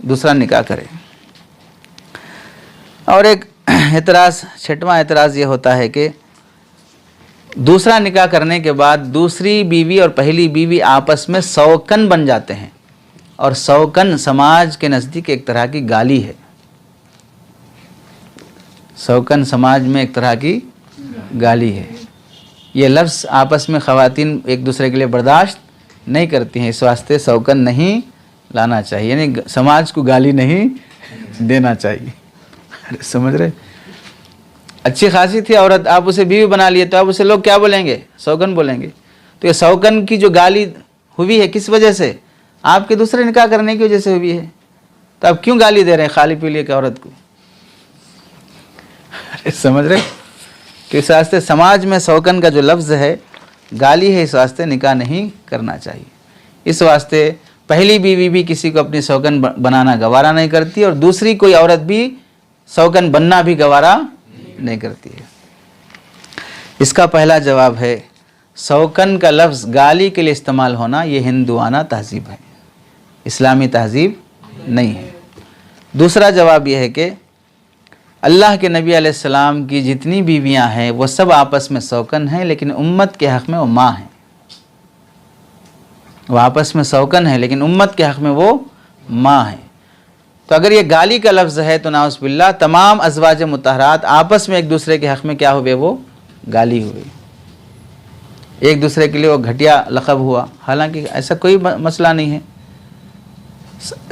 दूसरा निकाह करे। और एक एतराज़, छठवां एतराज़ ये होता है कि दूसरा निकाह करने के बाद दूसरी बीवी और पहली बीवी आपस में शौकन बन जाते हैं, और शौकन समाज के नज़दीक एक तरह की गाली है। शौकन समाज में एक तरह की गाली है। ये लफ्ज़ आपस में ख़वातीन एक दूसरे के लिए बर्दाश्त नहीं करती हैं, इस वास्ते शौकन नहीं लाना चाहिए, यानी समाज को गाली नहीं देना चाहिए। अरे समझ रहे, अच्छी खासी थी औरत, आप उसे बीवी बना लिए तो अब उसे लोग क्या बोलेंगे? शौकन बोलेंगे। तो ये शौकन की जो गाली हुई है किस वजह से? आपके दूसरे निकाह करने की वजह से हुई है। तो आप क्यों गाली दे रहे हैं खाली पीली की औरत को? अरे समझ रहे, कि इस वास्ते समाज में शौकन का जो लफ्ज़ है गाली है, इस वास्ते निकाह नहीं करना चाहिए। इस वास्ते पहली बीवी भी किसी को अपनी शौकन बनाना गवारा नहीं करती, और दूसरी कोई औरत भी शौकन बनना भी गवारा नहीं करती है। इसका पहला जवाब है, शौकन का लफ्ज़ गाली के लिए इस्तेमाल होना ये हिंदुआना तहजीब है, इस्लामी तहजीब नहीं है। दूसरा जवाब यह है कि अल्लाह के नबी अलैहिस्सलाम की जितनी बीवियां हैं वो सब आपस में शौकन हैं, लेकिन उम्मत के हक़ में वो माँ हैं। वो आपस में शौकन है लेकिन उम्मत के हक़ में वो माँ हैं। तो अगर ये गाली का लफ्ज़ है तो नाउज़ बिल्लाह तमाम अज़वाज मुतहरात आपस में एक दूसरे के हक़ में क्या हुए? वो गाली हुई, एक दूसरे के लिए वो घटिया लक़ब हुआ। हालांकि ऐसा कोई मसला नहीं है।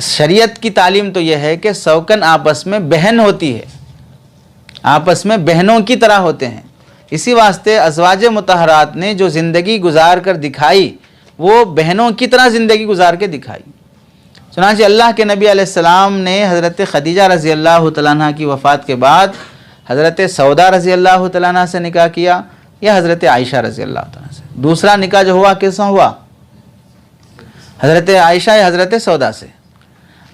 शरीयत की तालीम तो यह है कि शौकन आपस में बहन होती है, आपस में बहनों की तरह होते हैं। इसी वास्ते अज़वाज मुतहरात ने जो ज़िंदगी गुजार कर दिखाई वो बहनों की तरह ज़िंदगी गुजार के दिखाई। चुनांचे अल्लाह के नबी अलैहिस्सलाम ने हज़रत खदीजा रज़ी अल्लाह तआला अन्हा की वफ़ात के बाद हज़रत सौदा रज़ी अल्लाह तआला अन्हा से निकाह किया या हज़रत आयशा रज़ी अल्लाह तआला से? दूसरा निकाह जो हुआ किससे हुआ? हज़रत आयशा या हज़रत सौदा से।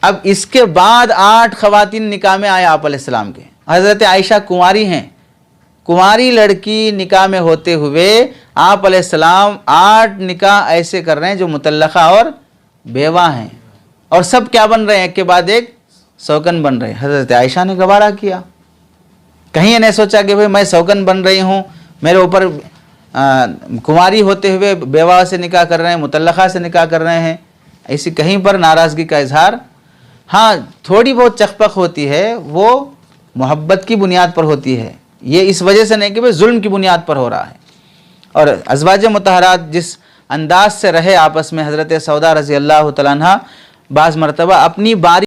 अब इसके बाद 8 ख़वातीन निकाह में आए आप अलैहिस्सलाम के। हज़रत आयशा कुंवारी हैं, कुंवारी लड़की निकाह में होते हुए आप अलैहिस्सलाम 8 निकाह ऐसे कर रहे हैं जो मुतल्लक़ा और बेवा हैं, और सब क्या बन रहे हैं? एक के बाद एक शौकन बन रहे हैं। हज़रत आयशा ने गवारा किया, कहीं ये नहीं सोचा कि भाई मैं शौकन बन रही हूँ, मेरे ऊपर कुंवारी होते हुए बेवा से निकाह कर रहे हैं, मुतल्लक़ा से निकाह कर रहे हैं, ऐसी कहीं पर नाराज़गी का इजहार। हाँ, थोड़ी बहुत चकपक होती है, वो मोहब्बत की बुनियाद पर होती है, ये इस वजह से नहीं कि भाई जुल्म की बुनियाद पर हो रहा है। और अज़वाज मुतहरात जिस अंदाज से रहे आपस में, हज़रत सौदा रज़ी अल्लाह तआला अन्हा बाज़ मरतबा अपनी बारी